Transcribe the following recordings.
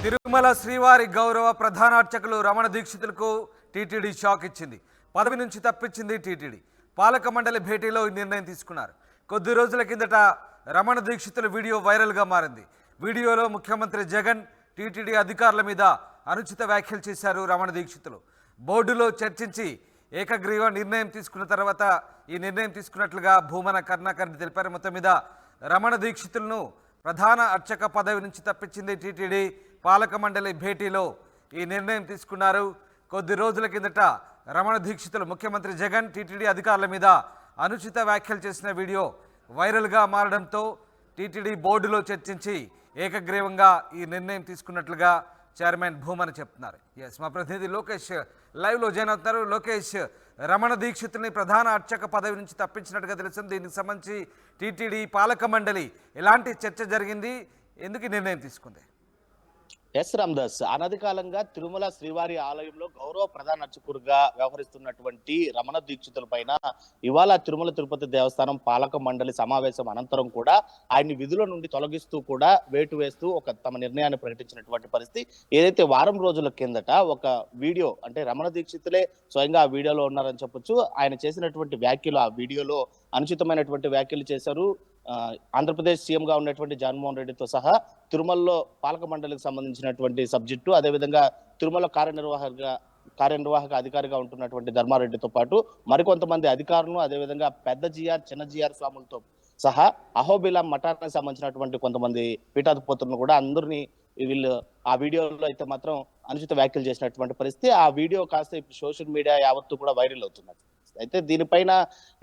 తిరుమల శ్రీవారి గౌరవ ప్రధాన అర్చకులు రమణ దీక్షితులకు టీటీడీ షాక్ ఇచ్చింది. పదవి నుంచి తప్పించింది టీటీడీ. పాలక మండలి భేటీలో ఈ నిర్ణయం తీసుకున్నారు. కొద్ది రోజుల కిందట రమణ దీక్షితుల వీడియో వైరల్గా మారింది. వీడియోలో ముఖ్యమంత్రి జగన్ టీటీడీ అధికారుల మీద అనుచిత వ్యాఖ్యలు చేశారు రమణ దీక్షితులు. బోర్డులో చర్చించి ఏకగ్రీవ నిర్ణయం తీసుకున్న తర్వాత ఈ నిర్ణయం తీసుకున్నట్లుగా భూమన కరుణాకర్ తెలిపారు. మొత్తం మీద రమణ దీక్షితులను ప్రధాన అర్చక పదవి నుంచి తప్పించింది టీటీడీ. పాలక మండలి భేటీలో ఈ నిర్ణయం తీసుకున్నారు. కొద్ది రోజుల కిందట రమణ దీక్షితులు ముఖ్యమంత్రి జగన్ టీటీడీ అధికారుల మీద అనుచిత వ్యాఖ్యలు చేసిన వీడియో వైరల్గా మారడంతో టీటీడీ బోర్డులో చర్చించి ఏకగ్రీవంగా ఈ నిర్ణయం తీసుకున్నట్లుగా చైర్మన్ భూమన్ చెప్తున్నారు. ఎస్, మా ప్రతినిధి లోకేష్ లైవ్లో జాయిన్ అవుతున్నారు. లోకేష్, రమణ దీక్షితుల్ని ప్రధాన అర్చక పదవి నుంచి తప్పించినట్టుగా తెలుస్తుంది. దీనికి సంబంధించి టీటీడీ పాలక మండలి ఎలాంటి చర్చ జరిగింది, ఎందుకు నిర్ణయం తీసుకుంది? ఎస్ రామదాస్, అనధికాలంగా తిరుమల శ్రీవారి ఆలయంలో గౌరవ ప్రధాన అర్చకుడిగా వ్యవహరిస్తున్నటువంటి రమణ దీక్షితుల పైన ఇవాళ తిరుమల తిరుపతి దేవస్థానం పాలక మండలి సమావేశం అనంతరం కూడా ఆయన్ని విధుల నుండి తొలగిస్తూ కూడా వేటు వేస్తూ తమ నిర్ణయాన్ని ప్రకటించినటువంటి పరిస్థితి. ఏదైతే వారం రోజుల కిందట ఒక వీడియో, అంటే రమణ దీక్షితులే స్వయంగా ఆ వీడియోలో ఉన్నారని చెప్పొచ్చు. ఆయన చేసినటువంటి వ్యాఖ్యలు, ఆ వీడియోలో అనుచితమైనటువంటి వ్యాఖ్యలు చేశారు. ఆంధ్రప్రదేశ్ సీఎంగా ఉన్నటువంటి జగన్మోహన్ రెడ్డితో సహా తిరుమలలో పాలక మండలికి సంబంధించినటువంటి సబ్జెక్టు, అదేవిధంగా తిరుమల కార్యనిర్వాహక అధికారిగా ఉంటున్నటువంటి ధర్మారెడ్డితో పాటు మరికొంతమంది అధికారులను, అదేవిధంగా పెద్ద జిఆర్, చిన్న జిఆర్ స్వాములతో సహా అహోబిలా మఠానికి సంబంధించినటువంటి కొంతమంది పీఠాధిపతులను కూడా అందరినీ వీళ్ళు ఆ వీడియోలో అయితే మాత్రం అనుచిత వ్యాఖ్యలు చేసినటువంటి పరిస్థితి. ఆ వీడియో కాస్త ఇప్పుడు సోషల్ మీడియా యావత్తు కూడా వైరల్ అవుతున్నది. అయితే దీనిపైన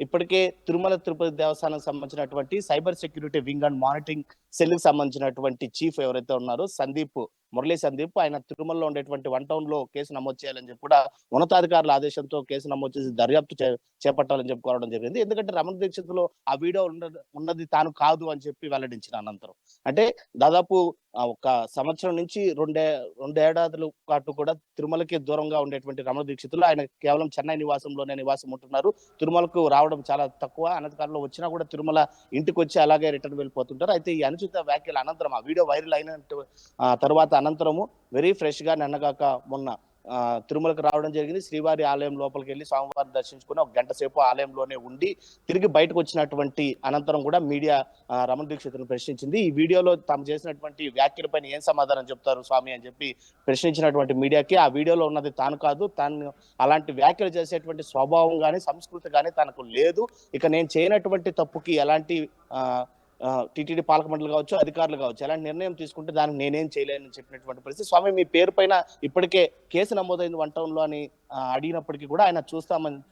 ఇప్పటికే తిరుమల తిరుపతి దేవస్థానానికి సంబంధించినటువంటి cyber security wing and monitoring cell కి సంబంధించినటువంటి చీఫ్ ఎవరైతే ఉన్నారో మురళీ సందీప్, ఆయన తిరుమలలో ఉండేటువంటి 1 టౌన్ లో కేసు నమోదు చేయాలని చెప్పి కూడా ఉన్నతాధికారుల ఆదేశంతో కేసు నమోదు చేసి దర్యాప్తు చేపట్టాలని చెప్పి కోరడం జరిగింది. ఎందుకంటే రమణ దీక్షితులో ఆ వీడియో ఉన్నది తాను కాదు అని చెప్పి వెల్లడించిన అనంతరం, అంటే దాదాపు ఒక సంవత్సరం నుంచి రెండేడాదుల పాటు కూడా తిరుమలకి దూరంగా ఉండేటువంటి రమణ దీక్షితులు ఆయన కేవలం చెన్నై నివాసంలోనే నివాసం ఉంటున్నారు. తిరుమలకు రావడం చాలా తక్కువ. అనధికారంలో వచ్చినా కూడా తిరుమల ఇంటికి వచ్చి అలాగే రిటర్న్ వెళ్ళిపోతుంటారు. అయితే ఈ అనుచిత వ్యాఖ్యల అనంతరం, ఆ వీడియో వైరల్ అయిన తర్వాత అనంతరము వెరీ ఫ్రెష్ గా నిన్నగాక మొన్న తిరుమలకు రావడం జరిగింది. శ్రీవారి ఆలయం లోపలికి వెళ్ళి స్వామివారిని దర్శించుకుని 1 గంట సేపు ఆలయంలోనే ఉండి తిరిగి బయటకు వచ్చినటువంటి అనంతరం కూడా మీడియా రమణ దీక్షితులను ప్రశ్నించింది. ఈ వీడియోలో తాము చేసినటువంటి వ్యాఖ్యలపైన ఏం సమాధానం చెప్తారు స్వామి అని చెప్పి ప్రశ్నించినటువంటి మీడియాకి, ఆ వీడియోలో ఉన్నది తాను కాదు, తాను అలాంటి వ్యాఖ్యలు చేసేటువంటి స్వభావం కానీ సంస్కృతి కానీ తనకు లేదు, ఇక నేను చేయనటువంటి తప్పుకి ఎలాంటి టీటీడీ పాలక మండలి కావచ్చు, అధికారులు కావచ్చు ఎలాంటి నిర్ణయం తీసుకుంటే దానికి నేనేం చేయలేని చెప్పినటువంటి పరిస్థితి. స్వామి, మీ పేరు పైన ఇప్పటికే కేసు నమోదైంది 1 టౌన్ లో అని అడిగినప్పటికీ కూడా ఆయన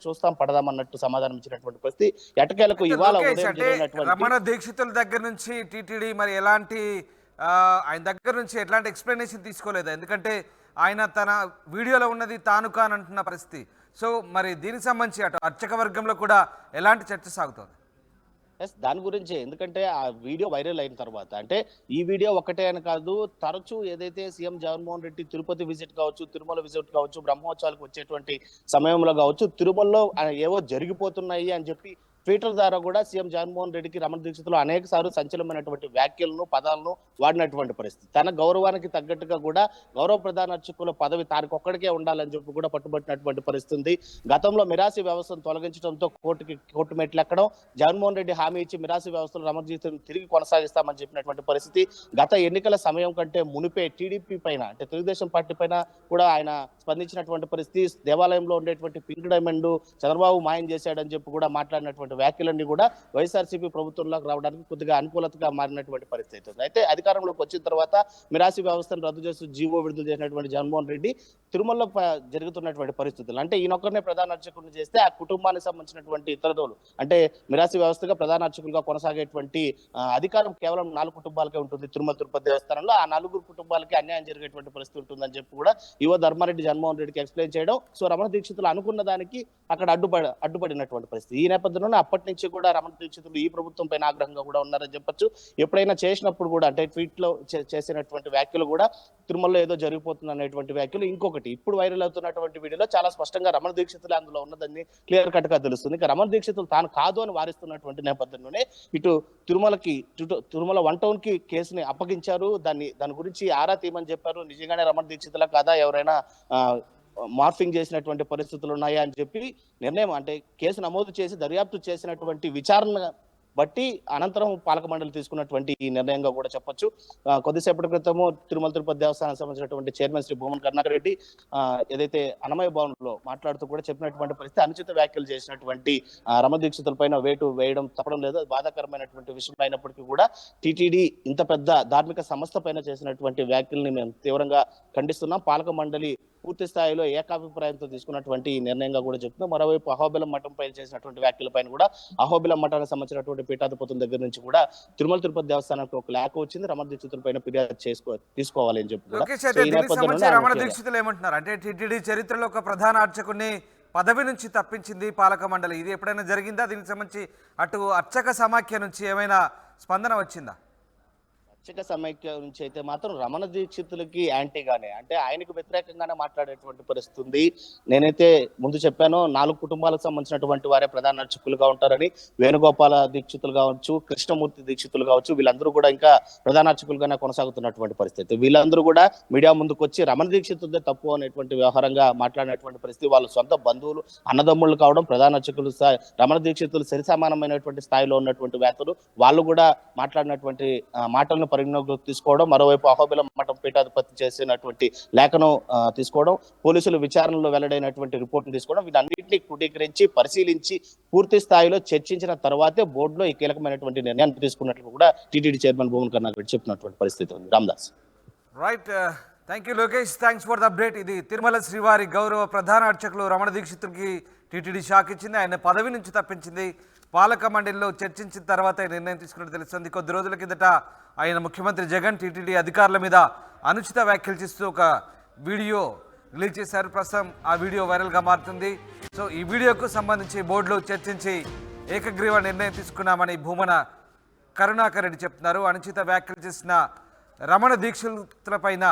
చూస్తాం పడదామన్నట్టు సమాధానం ఇచ్చినటువంటి పరిస్థితి. ఎటకేలకు ఇవాళ రమణ దీక్షితుల దగ్గర నుంచి టీటీడీ మరి ఎలాంటి ఆయన దగ్గర నుంచి ఎట్లాంటి ఎక్స్ప్లెనేషన్ తీసుకోలేదు, ఎందుకంటే ఆయన తన వీడియోలో ఉన్నది తాను కానంటున్న పరిస్థితి. సో మరి దీనికి సంబంధించి అటు అర్చక వర్గంలో కూడా ఎలాంటి చర్చ సాగుతోంది? దాని గురించి, ఎందుకంటే ఆ వీడియో వైరల్ అయిన తర్వాత, అంటే ఈ వీడియో ఒక్కటే అని కాదు, తరచూ ఏదైతే సీఎం జగన్మోహన్ రెడ్డి తిరుపతి విజిట్ కావచ్చు, తిరుమల విజిట్ కావచ్చు, బ్రహ్మోత్సవాలకు వచ్చేటువంటి సమయంలో కావచ్చు, తిరుమలలో ఏవో జరిగిపోతున్నాయి అని చెప్పి ట్విట్టర్ ద్వారా కూడా సీఎం జగన్మోహన్ రెడ్డికి రమణ దీక్షితులు అనేక సార్లు సంచలనమైనటువంటి వ్యాఖ్యలను, పదాలను వాడినటువంటి పరిస్థితి. తన గౌరవానికి తగ్గట్టుగా కూడా గౌరవ ప్రధాన అర్చకుల పదవి తానికి ఒక్కడికే ఉండాలని చెప్పి కూడా పట్టుబట్టినటువంటి పరిస్థితి. గతంలో మిరాసి వ్యవస్థను తొలగించడంతో కోర్టు మెట్లు ఎక్కడం, జగన్మోహన్ రెడ్డి హామీ ఇచ్చి మిరాసి వ్యవస్థలు రమణ దీక్షితులను తిరిగి కొనసాగిస్తామని చెప్పినటువంటి పరిస్థితి. గత ఎన్నికల సమయం కంటే మునిపే టీడీపీ పైన, అంటే తెలుగుదేశం పార్టీ పైన కూడా ఆయన స్పందించినటువంటి పరిస్థితి. దేవాలయంలో ఉండేటువంటి పింక్ డైమండ్ చంద్రబాబు మాయం చేశాడని చెప్పి కూడా మాట్లాడినటువంటి వ్యాఖ్యలన్నీ కూడా వైఎస్ఆర్సీపీ ప్రభుత్వంలోకి రావడానికి కొద్దిగా అనుకూలతగా మారినటువంటి పరిస్థితి ఉంది. అయితే అధికారంలోకి వచ్చిన తర్వాత మిరాసి వ్యవస్థను రద్దు చేస్తూ జీవో విడుదల చేసినటువంటి జగన్మోహన్ రెడ్డి తిరుమలలో జరుగుతున్నటువంటి పరిస్థితులు, అంటే ఈయనొక్కరినే ప్రధాన అర్చకుడిని చేస్తే ఆ కుటుంబానికి సంబంధించినటువంటి ఇతరులు, అంటే మిరాసి వ్యవస్థగా ప్రధాన అర్చకులుగా కొనసాగేటువంటి అధికారం కేవలం 4 కుటుంబాలకే ఉంటుంది తిరుమల తిరుపతి దేవస్థానంలో. ఆ 4 కుటుంబాలకి అన్యాయం జరిగేటువంటి పరిస్థితి ఉంటుందని చెప్పి కూడా ఈవో ధర్మారెడ్డి జగన్మోహన్ రెడ్డికి ఎక్స్ప్లెయిన్ చేయడం. సో రమణ దీక్షితులు అనుకున్న దానికి అక్కడ అడ్డుపడినటువంటి పరిస్థితి. ఈ నేపథ్యంలో అప్పటి నుంచి కూడా రమణ దీక్షితులు ఈ ప్రభుత్వం పైన ఆగ్రహంగా కూడా ఉన్నారని చెప్పొచ్చు. ఎప్పుడైనా చేసినప్పుడు కూడా అంటే ట్వీట్ లో చేసినటువంటి వ్యాఖ్యలు కూడా తిరుమలలో ఏదో జరిగిపోతుంది అనేటువంటి వ్యాఖ్యలు. ఇంకొకటి ఇప్పుడు వైరల్ అవుతున్నటువంటి వీడియోలో చాలా స్పష్టంగా రమణ దీక్షితులు అందులో ఉన్నదని క్లియర్ కట్ గా తెలుస్తుంది. ఇక రమణ దీక్షితులు తాను కాదు అని వారిస్తున్నటువంటి నేపథ్యంలోనే ఇటు తిరుమల 1 టౌన్ కి కేసుని అప్పగించారు. దాని గురించి ఆరా తీయమని చెప్పారు. నిజంగానే రమణ దీక్షితుల కాదా, ఎవరైనా మార్ఫింగ్ చేసినటువంటి పరిస్థితులు ఉన్నాయా అని చెప్పి నిర్ణయం అంటే కేసు నమోదు చేసి దర్యాప్తు చేసినటువంటి విచారణ బట్టి అనంతరం పాలక మండలి తీసుకున్నటువంటి ఈ నిర్ణయంగా కూడా చెప్పొచ్చు. కొద్దిసేపటి క్రితము తిరుమల తిరుపతి దేవస్థానానికి సంబంధించినటువంటి చైర్మన్ శ్రీ భూమన్ కరుణాకర్ రెడ్డి ఏదైతే అన్నమయ్య భవన్ లో మాట్లాడుతూ కూడా చెప్పినటువంటి పరిస్థితి, అనుచిత వ్యాఖ్యలు చేసినటువంటి రమణ దీక్షితుల పైన వేటు వేయడం తప్పడం లేదు, బాధాకరమైనటువంటి విషయం అయినప్పటికీ కూడా టీటీడీ ఇంత పెద్ద ధార్మిక సంస్థ పైన చేసినటువంటి వ్యాఖ్యల్ని మేము తీవ్రంగా ఖండిస్తున్నాం. పాలక మండలి పూర్తి స్థాయిలో ఏకాభిప్రాయంతో తీసుకున్నటువంటి ఈ నిర్ణయంగా కూడా చెప్తున్నాం. మరోవైపు అహోబిలం మఠం పైన చేసినటువంటి వ్యాఖ్యలపైన కూడా అహోబిలం మఠానికి సంబంధించినటువంటి పీఠాధిపతుల దగ్గర నుంచి కూడా తిరుమల తిరుపతి దేవస్థానానికి ఒక లేఖ వచ్చింది, రమణ దీక్షితుల పైన ఫిర్యాదు తీసుకోవాలి అని చెప్పి రమణ దీక్షితులు ఏమంటున్నారు అంటే టీటీడీ చరిత్రలో ఒక ప్రధాన అర్చకుని పదవి నుంచి తప్పించింది పాలక మండలి. ఇది ఎప్పుడైనా జరిగిందా? దీనికి సంబంధించి అటు అర్చక సమాఖ్య నుంచి ఏమైనా స్పందన వచ్చిందా? అర్చక సమైక్య నుంచి అయితే మాత్రం రమణ దీక్షితులకి యాంటీగానే అంటే ఆయనకు వ్యతిరేకంగానే మాట్లాడేటువంటి పరిస్థితి ఉంది. నేనైతే ముందు చెప్పాను 4 కుటుంబాలకు సంబంధించినటువంటి వారే ప్రధాన అర్చకులుగా ఉంటారని. వేణుగోపాల దీక్షితులు కావచ్చు, కృష్ణమూర్తి దీక్షితులు కావచ్చు, వీళ్ళందరూ కూడా ఇంకా ప్రధాన అర్చకులుగానే కొనసాగుతున్నటువంటి పరిస్థితి. వీళ్ళందరూ కూడా మీడియా ముందుకు వచ్చి రమణ దీక్షితులదే తప్పు అనేటువంటి వ్యవహారంగా మాట్లాడినటువంటి పరిస్థితి. వాళ్ళ సొంత బంధువులు అన్నదమ్ముళ్ళు కావడం, ప్రధాన అర్చకులు రమణ దీక్షితులు సరిసమానమైనటువంటి స్థాయిలో ఉన్నటువంటి వేత్తలు వాళ్ళు కూడా మాట్లాడినటువంటి మాటలను పరిగణలోకి తీసుకోవడం, మరోవైపు అహోబిలం మఠం పీఠాధిపతి చేసినటువంటి లేఖను తీసుకోవడం, పోలీసులు విచారణలో వెల్లడైనటువంటి రిపోర్ట్ను తీసుకోవడం, వీటన్నింటినీ క్రోడీకరించి పరిశీలించి పూర్తి స్థాయిలో చర్చించిన తర్వాతే బోర్డులో ఈ కీలకమైనటువంటి నిర్ణయాన్ని తీసుకున్నట్లు కూడా టీటీడీ చైర్మన్ భూమన్ కరుణాకర్ రెడ్డి చెప్పినటువంటి పరిస్థితి ఉంది. Ramdas. Right, thank you Lokesh, thanks for the update. ఇది తిరుమల శ్రీవారి గౌరవ ప్రధాన అర్చకులు రమణ దీక్షితుడికి టీటీడీ షాక్ ఇచ్చింది, ఆయన పదవి నుంచి తప్పించింది. పాలక మండలిలో చర్చించిన తర్వాత నిర్ణయం తీసుకున్నట్టు తెలుస్తుంది. కొద్ది రోజుల కిందట ఆయన ముఖ్యమంత్రి జగన్ టీటీడీ అధికారుల మీద అనుచిత వ్యాఖ్యలు చేస్తూ ఒక వీడియో రిలీజ్ చేశారు. ప్రస్తుతం ఆ వీడియో వైరల్గా మారుతుంది. సో ఈ వీడియోకు సంబంధించి బోర్డులో చర్చించి ఏకగ్రీవ నిర్ణయం తీసుకున్నామని భూమన కరుణాకర్ రెడ్డి చెప్తున్నారు. అనుచిత వ్యాఖ్యలు చేసిన రమణ దీక్షితులపైన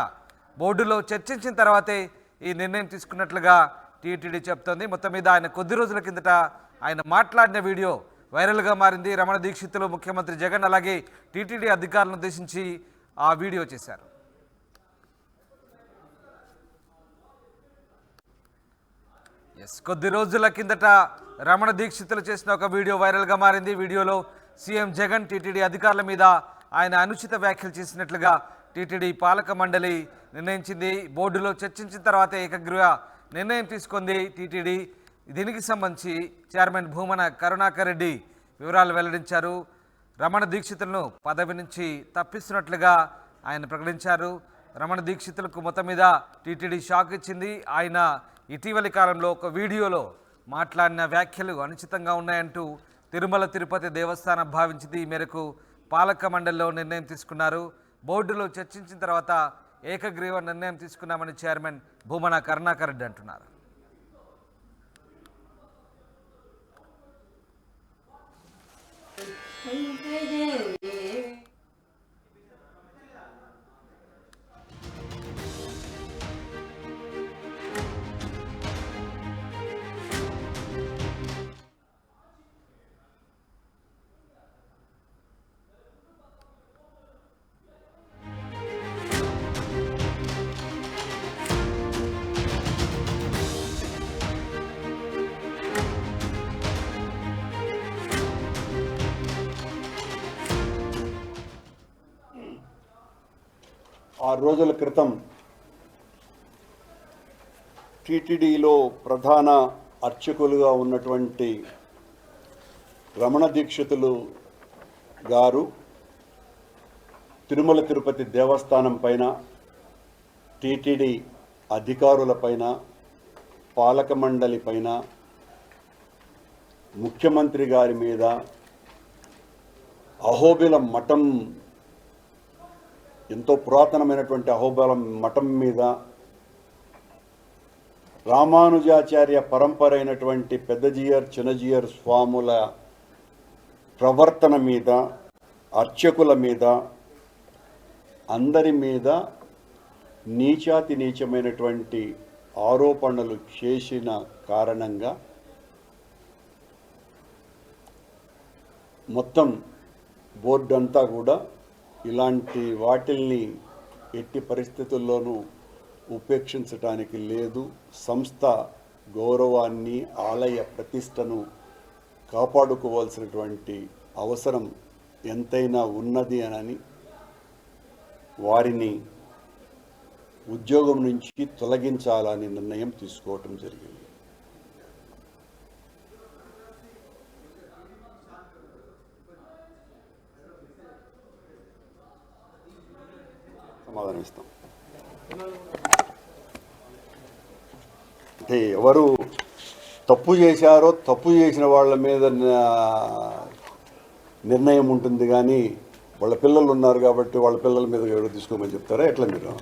బోర్డులో చర్చించిన తర్వాతే ఈ నిర్ణయం తీసుకున్నట్లుగా టీటీడీ చెప్తోంది. మొత్తం మీద ఆయన కొద్ది రోజుల కిందట ఆయన మాట్లాడిన వీడియో వైరల్గా మారింది. రమణ దీక్షితులు ముఖ్యమంత్రి జగన్ అలాగే టీటీడీ అధికారులను ఉద్దేశించి ఆ వీడియో చేశారు. కొద్ది రోజుల కిందట రమణ దీక్షితులు చేసిన ఒక వీడియో వైరల్గా మారింది. వీడియోలో సీఎం జగన్ టీటీడీ అధికారుల మీద ఆయన అనుచిత వ్యాఖ్యలు చేసినట్లుగా టీటీడీ పాలక మండలి నిర్ణయించింది. బోర్డులో చర్చించిన తర్వాత ఏకగ్రీవ నిర్ణయం తీసుకుంది టీటీడీ. దీనికి సంబంధించి చైర్మన్ భూమన కరుణాకర్ రెడ్డి వివరాలు వెల్లడించారు. రమణ దీక్షితులను పదవి నుంచి తప్పిస్తున్నట్లుగా ఆయన ప్రకటించారు. రమణ దీక్షితులకు మొత్తం మీద టీటీడీ షాక్ ఇచ్చింది. ఆయన ఇటీవలి కాలంలో ఒక వీడియోలో మాట్లాడిన వ్యాఖ్యలు అనుచితంగా ఉన్నాయంటూ తిరుమల తిరుపతి దేవస్థానం భావించింది. ఈ మేరకు పాలక మండలిలో నిర్ణయం తీసుకున్నారు. బోర్డులో చర్చించిన తర్వాత ఏకగ్రీవ నిర్ణయం తీసుకున్నామని చైర్మన్ భూమన కరుణాకర్ రెడ్డి అంటున్నారు. ఆరు రోజుల క్రితం టీటీడీలో ప్రధాన అర్చకులుగా ఉన్నటువంటి రమణ దీక్షితులు గారు తిరుమల తిరుపతి దేవస్థానం పైన, టీటీడీ అధికారులపైన, పాలక మండలి పైన, ముఖ్యమంత్రి గారి మీద, అహోబిలం మఠం ఎంతో పురాతనమైనటువంటి అహోబిలం మఠం మీద, రామానుజాచార్య పరంపర అయినటువంటి పెద్దజీయర్ చిన్నజీయర్ స్వాముల ప్రవర్తన మీద, అర్చకుల మీద, అందరి మీద నీచాతి నీచమైనటువంటి ఆరోపణలు చేసిన కారణంగా మొత్తం బోర్డు అంతా కూడా ఇలాంటి వాటిల్ని ఎట్టి పరిస్థితుల్లోనూ ఉపేక్షించడానికి లేదు. సంస్థ గౌరవాన్ని, ఆలయ ప్రతిష్టను కాపాడుకోవాల్సినటువంటి అవసరం ఎంతైనా ఉన్నది అని వారిని ఉద్యోగం నుంచి తొలగించాలని నిర్ణయం తీసుకోవటం జరిగింది. సమాధానం ఇస్తాం. అంటే ఎవరు తప్పు చేశారో తప్పు చేసిన వాళ్ళ మీద నిర్ణయం ఉంటుంది, కానీ వాళ్ళ పిల్లలు ఉన్నారు కాబట్టి వాళ్ళ పిల్లల మీద ఎవరు తీసుకోమని చెప్తారా? ఎట్లా మీరు